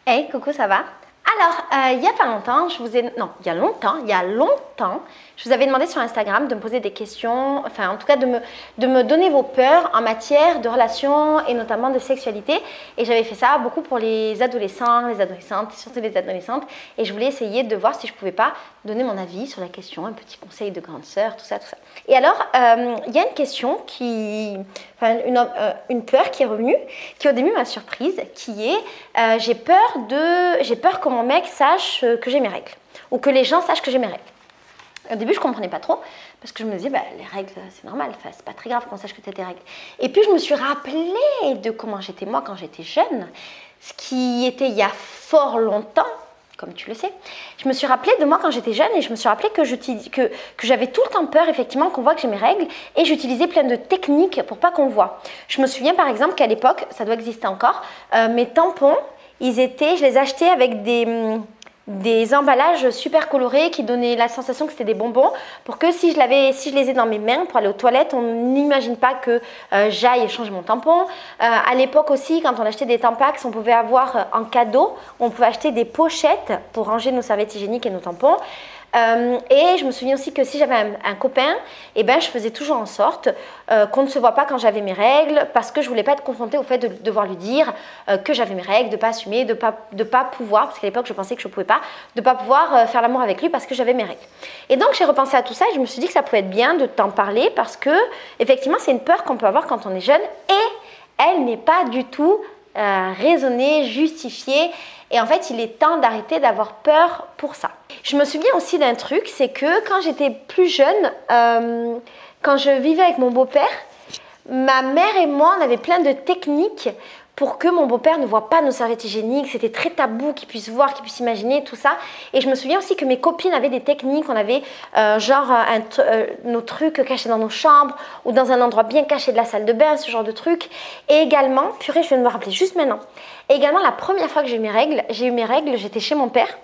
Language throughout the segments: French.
Hey, coucou, ça va? Alors, il y a pas longtemps, non, il y a longtemps, je vous avais demandé sur Instagram de me poser des questions, enfin en tout cas de me donner vos peurs en matière de relations et notamment de sexualité. Et j'avais fait ça beaucoup pour les adolescents, les adolescentes, surtout les adolescentes. Et je voulais essayer de voir si je pouvais pas donner mon avis sur la question, un petit conseil de grande sœur, tout ça, tout ça. Et alors, il y a une question une peur qui est revenue, qui au début m'a surprise, qui est j'ai peur que mon mec sache que j'ai mes règles, ou que les gens sachent que j'ai mes règles. Au début, je ne comprenais pas trop, parce que je me disais, les règles, c'est normal, c'est pas très grave qu'on sache que tu as tes règles. Et puis, je me suis rappelée de comment j'étais moi quand j'étais jeune, ce qui était il y a fort longtemps, comme tu le sais. Je me suis rappelée de moi quand j'étais jeune et je me suis rappelée que j'avais tout le temps peur, effectivement, qu'on voit que j'ai mes règles, et j'utilisais plein de techniques pour pas qu'on voit. Je me souviens, par exemple, qu'à l'époque, ça doit exister encore, mes tampons, je les achetais avec des emballages super colorés qui donnaient la sensation que c'était des bonbons, pour que si je les ai dans mes mains pour aller aux toilettes, on n'imagine pas que j'aille changer mon tampon. À l'époque aussi, quand on achetait des Tampax, on pouvait avoir en cadeau, on pouvait acheter des pochettes pour ranger nos serviettes hygiéniques et nos tampons. Et je me souviens aussi que si j'avais un copain, je faisais toujours en sorte qu'on ne se voit pas quand j'avais mes règles, parce que je voulais pas être confrontée au fait de devoir lui dire que j'avais mes règles, de pas assumer, de pas pouvoir, parce qu'à l'époque je pensais que je pouvais pas, de pas pouvoir faire l'amour avec lui parce que j'avais mes règles. Et donc j'ai repensé à tout ça et je me suis dit que ça pouvait être bien de t'en parler, parce que effectivement c'est une peur qu'on peut avoir quand on est jeune, et elle n'est pas du tout raisonnée, justifiée. Et en fait, il est temps d'arrêter d'avoir peur pour ça. Je me souviens aussi d'un truc, c'est que quand j'étais plus jeune, quand je vivais avec mon beau-père, ma mère et moi, on avait plein de techniques pour que mon beau-père ne voit pas nos serviettes hygiéniques. C'était très tabou qu'il puisse voir, qu'il puisse imaginer tout ça. Et je me souviens aussi que mes copines avaient des techniques. On avait nos trucs cachés dans nos chambres ou dans un endroit bien caché de la salle de bain, ce genre de trucs. Et également, purée, je viens de me rappeler juste maintenant. Et également, la première fois que j'ai eu mes règles, j'étais chez mon père.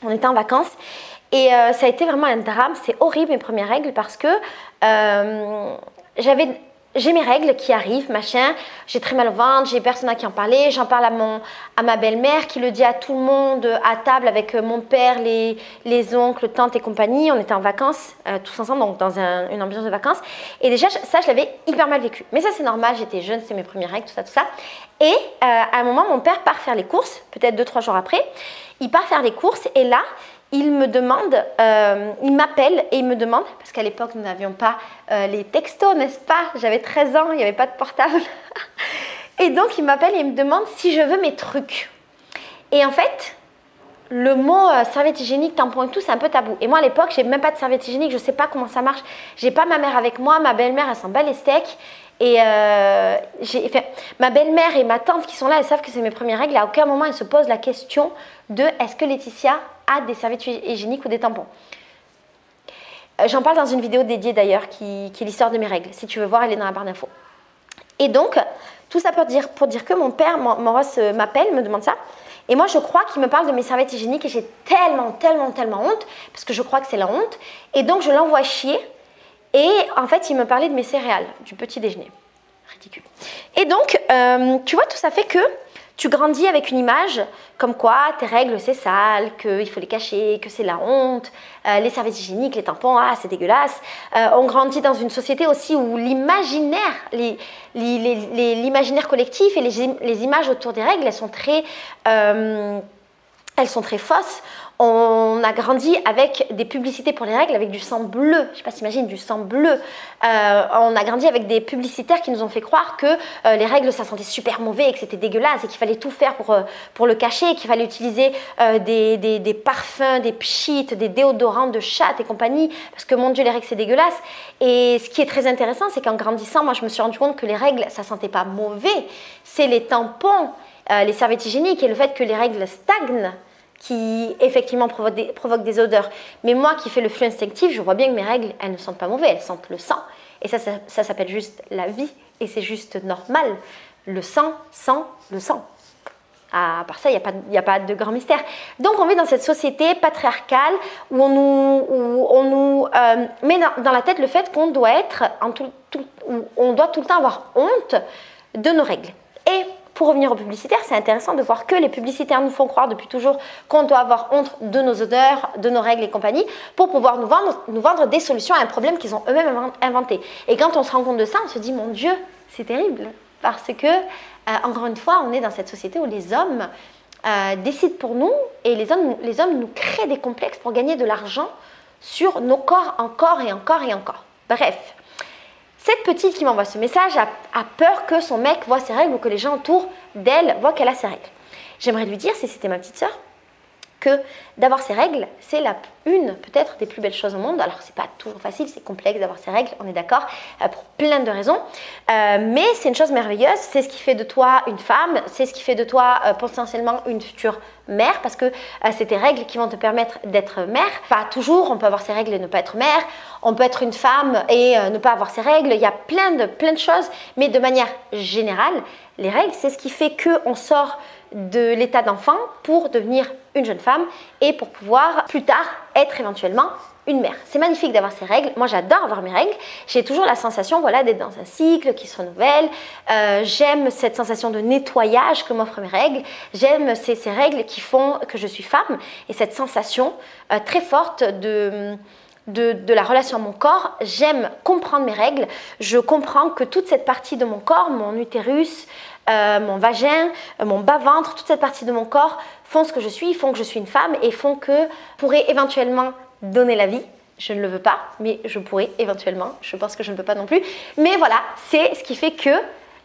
On était en vacances. Et ça a été vraiment un drame. C'est horrible, mes premières règles, parce que j'ai mes règles qui arrivent, machin, j'ai très mal au ventre, j'ai personne à qui en parler, j'en parle à ma belle-mère qui le dit à tout le monde à table avec mon père, les oncles, tantes et compagnie. On était en vacances tous ensemble, donc dans une ambiance de vacances. Et déjà, ça, je l'avais hyper mal vécu. Mais ça, c'est normal, j'étais jeune, c'est mes premières règles, tout ça, tout ça. Et à un moment, mon père part faire les courses, peut-être 2-3 jours après. Il part faire les courses et là, il m'appelle et il me demande, parce qu'à l'époque, nous n'avions pas les textos, n'est-ce pas? J'avais 13 ans, il n'y avait pas de portable. Et donc, il m'appelle et il me demande si je veux mes trucs. Et en fait, le mot serviette hygiénique, tampon et tout, c'est un peu tabou. Et moi, à l'époque, j'ai même pas de serviette hygiénique, je ne sais pas comment ça marche. J'ai pas ma mère avec moi, ma belle-mère, elle s'en bat les steaks. Et ma belle-mère et ma tante qui sont là, elles savent que c'est mes premières règles. À aucun moment, elles se posent la question de est-ce que Laetitia a des serviettes hygiéniques ou des tampons. J'en parle dans une vidéo dédiée d'ailleurs qui est l'histoire de mes règles. Si tu veux voir, elle est dans la barre d'infos. Et donc, tout ça pour dire que mon père m'appelle, me demande ça. Et moi, je crois qu'il me parle de mes serviettes hygiéniques et j'ai tellement honte, parce que je crois que c'est la honte. Et donc, je l'envoie chier. Et en fait, il me parlait de mes céréales, du petit déjeuner. Ridicule. Et donc, tu vois, tout ça fait que tu grandis avec une image comme quoi tes règles, c'est sale, qu'il faut les cacher, que c'est la honte, les serviettes hygiéniques, les tampons, c'est dégueulasse. On grandit dans une société aussi où l'imaginaire, l'imaginaire collectif et les images autour des règles, elles sont très fausses. On a grandi avec des publicités pour les règles avec du sang bleu. Je ne sais pas si t'imagines, du sang bleu. On a grandi avec des publicitaires qui nous ont fait croire que les règles, ça sentait super mauvais et que c'était dégueulasse et qu'il fallait tout faire pour le cacher, et qu'il fallait utiliser des parfums, des pchits, des déodorants de chatte et compagnie, parce que mon Dieu, les règles, c'est dégueulasse. Et ce qui est très intéressant, c'est qu'en grandissant, moi, je me suis rendu compte que les règles, ça sentait pas mauvais. C'est les tampons, les serviettes hygiéniques et le fait que les règles stagnent qui effectivement provoquent des odeurs. Mais moi qui fais le flux instinctif, je vois bien que mes règles, elles ne sentent pas mauvais, elles sentent le sang. Et ça s'appelle juste la vie, et c'est juste normal. Le sang sent le sang. À part ça, il n'y a pas de grand mystère. Donc on vit dans cette société patriarcale où on nous met dans la tête le fait qu'on doit tout le temps avoir honte de nos règles. Et pour revenir aux publicitaires, c'est intéressant de voir que les publicitaires nous font croire depuis toujours qu'on doit avoir honte de nos odeurs, de nos règles et compagnie pour pouvoir nous vendre des solutions à un problème qu'ils ont eux-mêmes inventé. Et quand on se rend compte de ça, on se dit, mon Dieu, c'est terrible. Parce que, encore une fois, on est dans cette société où les hommes décident pour nous et les hommes nous créent des complexes pour gagner de l'argent sur nos corps encore et encore et encore. Bref, cette petite qui m'envoie ce message a peur que son mec voit ses règles ou que les gens autour d'elle voient qu'elle a ses règles. J'aimerais lui dire, si c'était ma petite sœur, que d'avoir ses règles, c'est une peut-être des plus belles choses au monde. Alors, c'est pas toujours facile, c'est complexe d'avoir ses règles, on est d'accord, pour plein de raisons. Mais c'est une chose merveilleuse, c'est ce qui fait de toi une femme, c'est ce qui fait de toi potentiellement une future mère, parce que c'est tes règles qui vont te permettre d'être mère. Pas toujours, on peut avoir ses règles et ne pas être mère, on peut être une femme et ne pas avoir ses règles, il y a plein de choses, mais de manière générale, les règles, c'est ce qui fait qu'on sort de l'état d'enfant pour devenir une jeune femme et pour pouvoir plus tard être éventuellement une mère. C'est magnifique d'avoir ces règles. Moi, j'adore avoir mes règles. J'ai toujours la sensation d'être dans un cycle qui se renouvelle. J'aime cette sensation de nettoyage que m'offrent mes règles. J'aime ces règles qui font que je suis femme et cette sensation très forte de la relation à mon corps. J'aime comprendre mes règles. Je comprends que toute cette partie de mon corps, mon utérus, mon vagin, mon bas-ventre, toute cette partie de mon corps font ce que je suis, font que je suis une femme et font que je pourrais éventuellement donner la vie. Je ne le veux pas, mais je pourrais éventuellement. Je pense que je ne peux pas non plus. Mais voilà, c'est ce qui fait que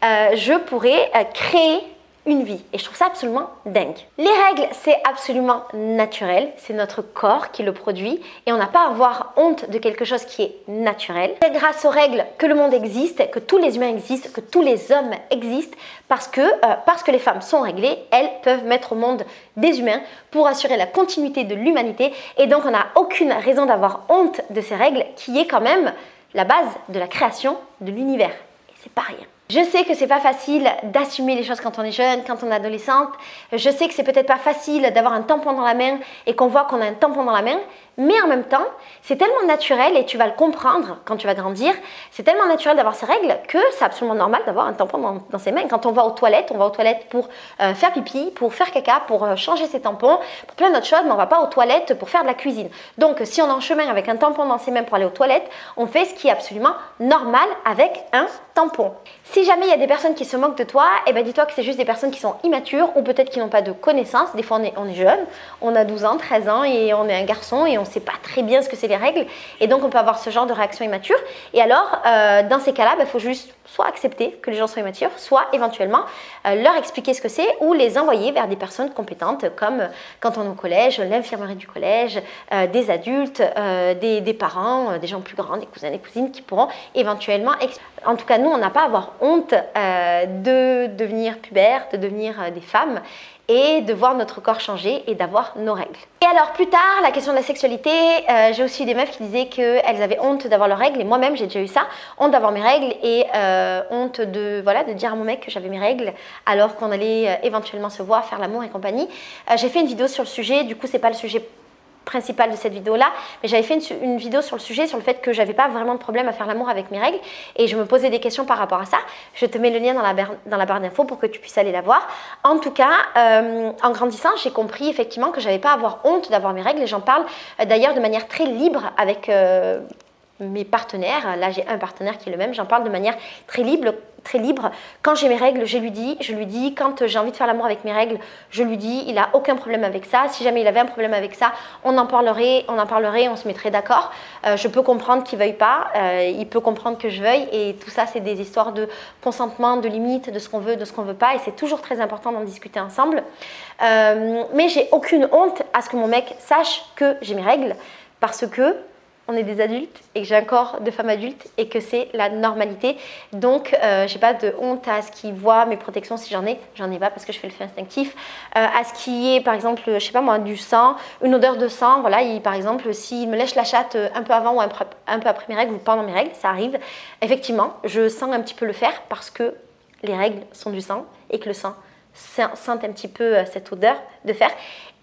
je pourrais créer une vie. Et je trouve ça absolument dingue. Les règles, c'est absolument naturel. C'est notre corps qui le produit. Et on n'a pas à avoir honte de quelque chose qui est naturel. C'est grâce aux règles que le monde existe, que tous les humains existent, que tous les hommes existent. Parce que les femmes sont réglées, elles peuvent mettre au monde des humains pour assurer la continuité de l'humanité. Et donc, on n'a aucune raison d'avoir honte de ces règles qui est quand même la base de la création de l'univers. Et c'est pas rien. Je sais que c'est pas facile d'assumer les choses quand on est jeune, quand on est adolescente. Je sais que c'est peut-être pas facile d'avoir un tampon dans la main et qu'on voit qu'on a un tampon dans la main. Mais en même temps, c'est tellement naturel et tu vas le comprendre quand tu vas grandir. C'est tellement naturel d'avoir ces règles que c'est absolument normal d'avoir un tampon dans ses mains. Quand on va aux toilettes pour faire pipi, pour faire caca, pour changer ses tampons, pour plein d'autres choses, mais on va pas aux toilettes pour faire de la cuisine. Donc, si on est en chemin avec un tampon dans ses mains pour aller aux toilettes, on fait ce qui est absolument normal avec un tampon. Si jamais il y a des personnes qui se moquent de toi, dis-toi que c'est juste des personnes qui sont immatures ou peut-être qui n'ont pas de connaissances. Des fois, on est jeune, on a 12 ans, 13 ans et on est un garçon et on ne sait pas très bien ce que c'est les règles. Et donc, on peut avoir ce genre de réaction immature. Et alors, dans ces cas-là, il faut juste soit accepter que les gens sont immatures, soit éventuellement leur expliquer ce que c'est ou les envoyer vers des personnes compétentes comme quand on est au collège, l'infirmerie du collège, des adultes, des parents, des gens plus grands, des cousins, des cousines qui pourront éventuellement expliquer. En tout cas, nous, on n'a pas à avoir honte de devenir pubère, de devenir des femmes et de voir notre corps changer et d'avoir nos règles. Et alors plus tard, la question de la sexualité, j'ai aussi eu des meufs qui disaient qu'elles avaient honte d'avoir leurs règles et moi-même j'ai déjà eu ça, honte d'avoir mes règles et honte de dire à mon mec que j'avais mes règles alors qu'on allait éventuellement se voir, faire l'amour et compagnie. J'ai fait une vidéo sur le sujet, du coup c'est pas le sujet principal de cette vidéo là, mais j'avais fait une vidéo sur le sujet, sur le fait que j'avais pas vraiment de problème à faire l'amour avec mes règles et je me posais des questions par rapport à ça. Je te mets le lien dans la barre d'infos pour que tu puisses aller la voir. En tout cas, en grandissant, j'ai compris effectivement que j'avais pas à avoir honte d'avoir mes règles et j'en parle d'ailleurs de manière très libre avec mes partenaires. Là, j'ai un partenaire qui est le même, j'en parle de manière très libre. Quand j'ai mes règles, je lui dis, quand j'ai envie de faire l'amour avec mes règles, je lui dis, il n'a aucun problème avec ça. Si jamais il avait un problème avec ça, on en parlerait, on se mettrait d'accord. Je peux comprendre qu'il ne veuille pas, il peut comprendre que je veuille et tout ça, c'est des histoires de consentement, de limites, de ce qu'on veut, de ce qu'on ne veut pas et c'est toujours très important d'en discuter ensemble. Mais j'ai aucune honte à ce que mon mec sache que j'ai mes règles parce que on est des adultes et que j'ai un corps de femme adulte et que c'est la normalité. Donc, j'ai pas de honte à ce qu'il voit mes protections si j'en ai pas parce que je fais le fait instinctif. À ce qui est, par exemple, je sais pas moi, du sang, une odeur de sang, voilà, par exemple, s'il me lèche la chatte un peu avant ou un peu après mes règles ou pendant mes règles, ça arrive. Effectivement, je sens un petit peu le faire parce que les règles sont du sang et que le sang, sentent un petit peu cette odeur de fer.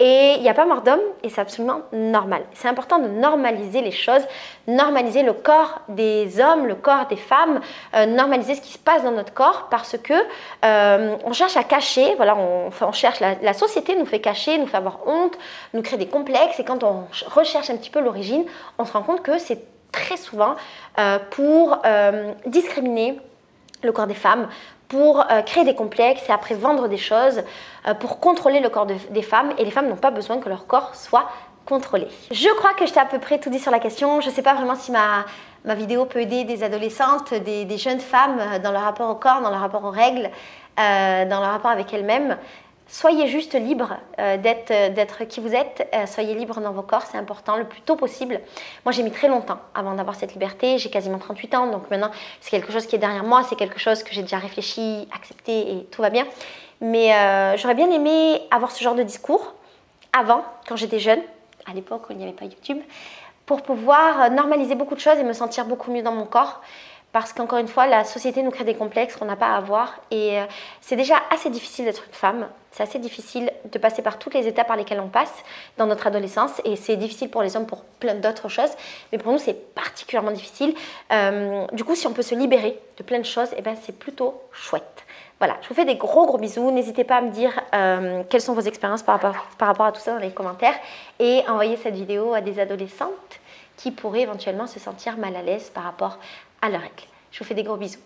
Et il n'y a pas mort d'homme et c'est absolument normal. C'est important de normaliser les choses, normaliser le corps des hommes, le corps des femmes, normaliser ce qui se passe dans notre corps parce que on cherche à cacher, voilà, on cherche, la société nous fait cacher, nous fait avoir honte, nous crée des complexes et quand on recherche un petit peu l'origine, on se rend compte que c'est très souvent pour discriminer le corps des femmes, pour créer des complexes et après vendre des choses, pour contrôler le corps des femmes. Et les femmes n'ont pas besoin que leur corps soit contrôlé. Je crois que je t'ai à peu près tout dit sur la question. Je ne sais pas vraiment si ma vidéo peut aider des adolescentes, des jeunes femmes dans leur rapport au corps, dans leur rapport aux règles, dans leur rapport avec elles-mêmes. Soyez juste libres d'être qui vous êtes, soyez libres dans vos corps, c'est important le plus tôt possible. Moi j'ai mis très longtemps avant d'avoir cette liberté, j'ai quasiment 38 ans, donc maintenant c'est quelque chose qui est derrière moi, c'est quelque chose que j'ai déjà réfléchi, accepté et tout va bien. Mais j'aurais bien aimé avoir ce genre de discours avant, quand j'étais jeune, à l'époque où il n'y avait pas YouTube, pour pouvoir normaliser beaucoup de choses et me sentir beaucoup mieux dans mon corps. Parce qu'encore une fois, la société nous crée des complexes qu'on n'a pas à avoir. Et c'est déjà assez difficile d'être une femme. C'est assez difficile de passer par toutes les étapes par lesquelles on passe dans notre adolescence. Et c'est difficile pour les hommes pour plein d'autres choses. Mais pour nous, c'est particulièrement difficile. Du coup, si on peut se libérer de plein de choses, eh ben, c'est plutôt chouette. Voilà, je vous fais des gros bisous. N'hésitez pas à me dire quelles sont vos expériences par rapport à tout ça dans les commentaires. Et envoyez cette vidéo à des adolescentes qui pourraient éventuellement se sentir mal à l'aise par rapport à leurs règles. Je vous fais des gros bisous.